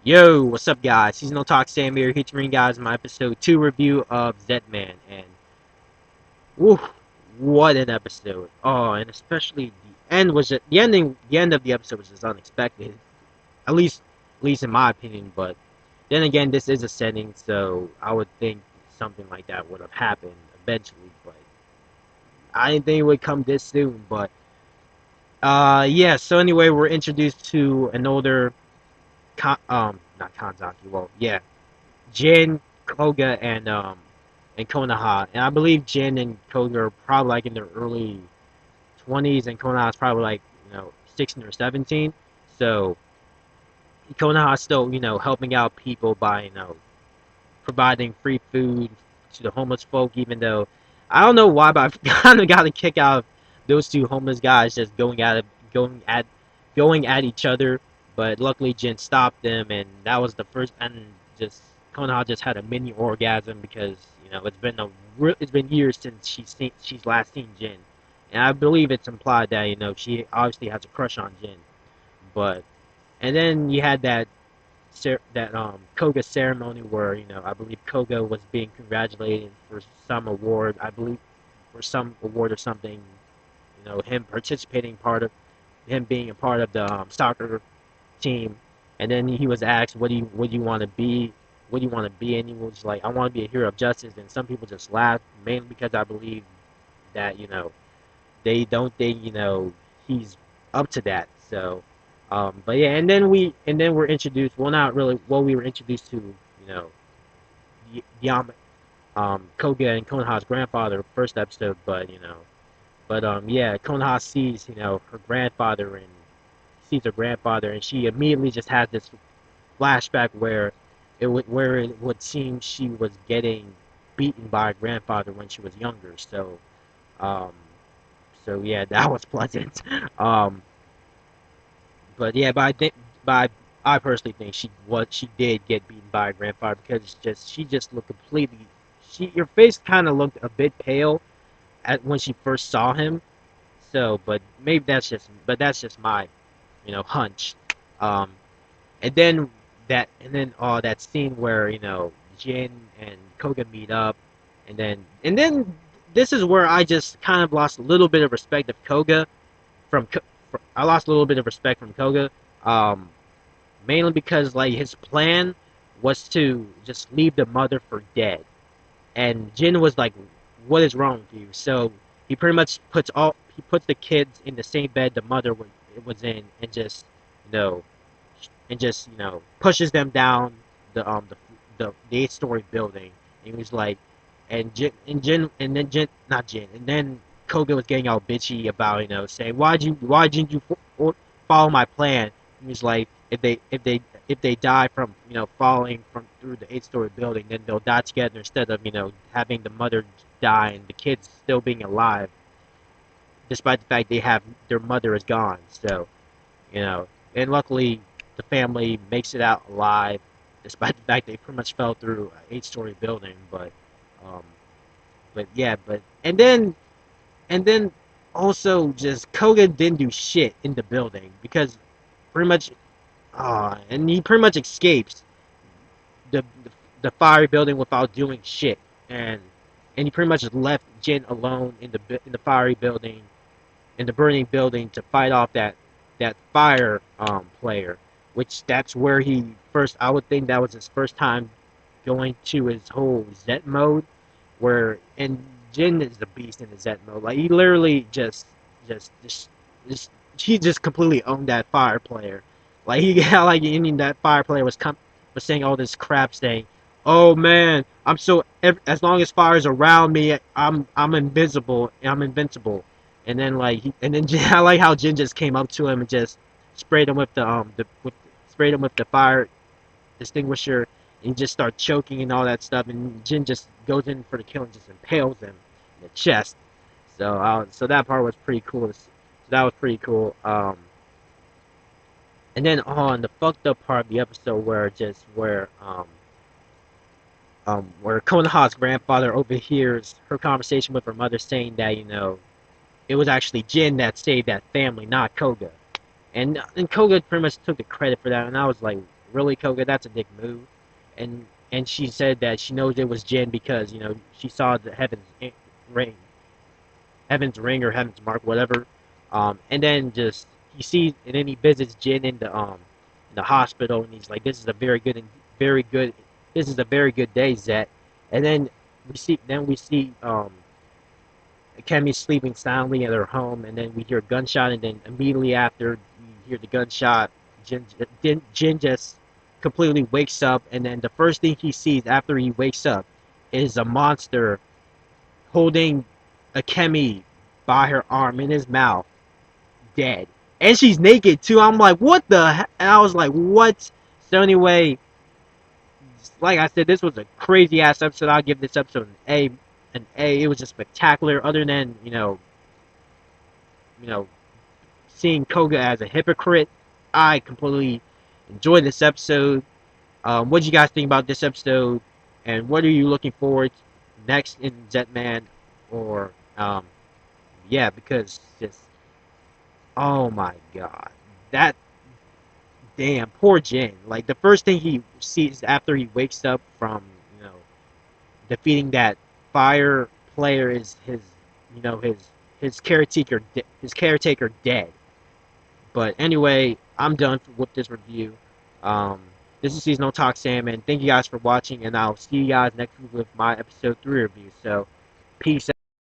Yo, what's up, guys? Seasonal Talk Sam here, here to bring guys my episode 2 review of Zetman. And, woo, what an episode. Oh, and especially the end was just, the end of the episode was just unexpected. At least in my opinion, but then again, this is a setting, so I would think something like that would have happened eventually, but I didn't think it would come this soon, but, yeah, so anyway, we're introduced to an older, not Kanzaki, well, yeah, Jin, Koga, and Konoha. And I believe Jin and Koga are probably like in their early 20s, and Konoha is probably like 16 or 17. So Konoha is still helping out people by providing free food to the homeless folk. Even though I don't know why, but I've kind of got a kick out of those two homeless guys just going at each other. But luckily, Jin stopped them, and that was the first. And just Konoha just had a mini orgasm because it's been years since she's last seen Jin, and I believe it's implied that she obviously has a crush on Jin. But and then you had that Koga ceremony where I believe Koga was being congratulated for some award. I believe for some award or something. Him participating part of him being a part of the soccer team, and then he was asked, what do you want to be? What do you want to be? And he was like, I want to be a hero of justice. And some people just laughed, mainly because I believe that they don't think he's up to that. So, but yeah, and then we're introduced. Well, not really. Well, we were introduced to Yama, Koga and Konoha's grandfather first episode, but yeah, Konoha sees her grandfather and sees her grandfather, and she immediately just has this flashback where it would seem she was getting beaten by her grandfather when she was younger. Um, so yeah, that was pleasant. Um, but yeah, but I personally think she did get beaten by her grandfather because she just looked completely her face kind of looked a bit pale at when she first saw him. So, but maybe that's just my hunch. Um, and then that scene where Jin and Koga meet up, and then this is where I just kind of lost a little bit of respect of Koga from. I lost a little bit of respect from Koga, um, mainly because like his plan was to just leave the mother for dead, and Jin was like, "What is wrong with you?" So he pretty much puts the kids in the same bed the mother was in, and you know just pushes them down the 8-story building. And he was like, and then Jin not Jin, and then Koga was getting all bitchy about saying why didn't you follow my plan? He was like, if they die from falling from through the 8-story building, then they'll die together instead of having the mother die and the kids still being alive, despite the fact their mother is gone. So and luckily the family makes it out alive, despite the fact they pretty much fell through an 8-story building. Um, but yeah, and then also just Koga didn't do shit in the building because pretty much, and he pretty much escapes the the, the fiery building without doing shit, and he pretty much left Jin alone in the fiery building in the burning building to fight off that fire player, which that's where he first. I would think that was his first time going to his whole Zet mode, where and Jin is the beast in the Zet mode. Like he literally just he just completely owned that fire player. Like he like I mean that fire player was saying all this crap saying, "Oh man, as long as fire's around me, I'm invisible. I'm invincible." And then and then I like how Jin just came up to him and just sprayed him with sprayed him with the fire extinguisher, and he just starts choking and all that stuff. And Jin just goes in for the kill and just impales him in the chest. So that part was pretty cool. So that was pretty cool. And then on the fucked up part of the episode where Konoha's grandfather overhears her conversation with her mother saying that it was actually Jin that saved that family, not Koga. And Koga pretty much took the credit for that, and I was like, really, Koga? That's a dick move. And she said that she knows it was Jin because she saw the ring, heaven's ring or heaven's mark, whatever. And then just he sees, and then he visits Jin in the hospital, and he's like, "This is a very good, this is a very good day, Zet." And then we see Kemi sleeping soundly at her home, and then we hear a gunshot, and then immediately after you hear the gunshot, Jin just completely wakes up, and then the first thing he sees after he wakes up is a monster holding a Kemi by her arm in his mouth, dead. And she's naked too. I'm like, what the heck? And I was like, what? So anyway, like I said, this was a crazy ass episode. I'll give this episode an A. An A. It was just spectacular. Other than you know, seeing Koga as a hypocrite, I completely enjoyed this episode. What do you guys think about this episode? And what are you looking forward to next in Zetman? Or yeah, because just oh my god, that damn poor Jin. Like the first thing he sees after he wakes up from you know defeating that fire player is his caretaker dead. But anyway, I'm done with this review. Um, this is Seasonal Talk Salmon. Thank you guys for watching, and I'll see you guys next week with my episode 3 review. So, peace out.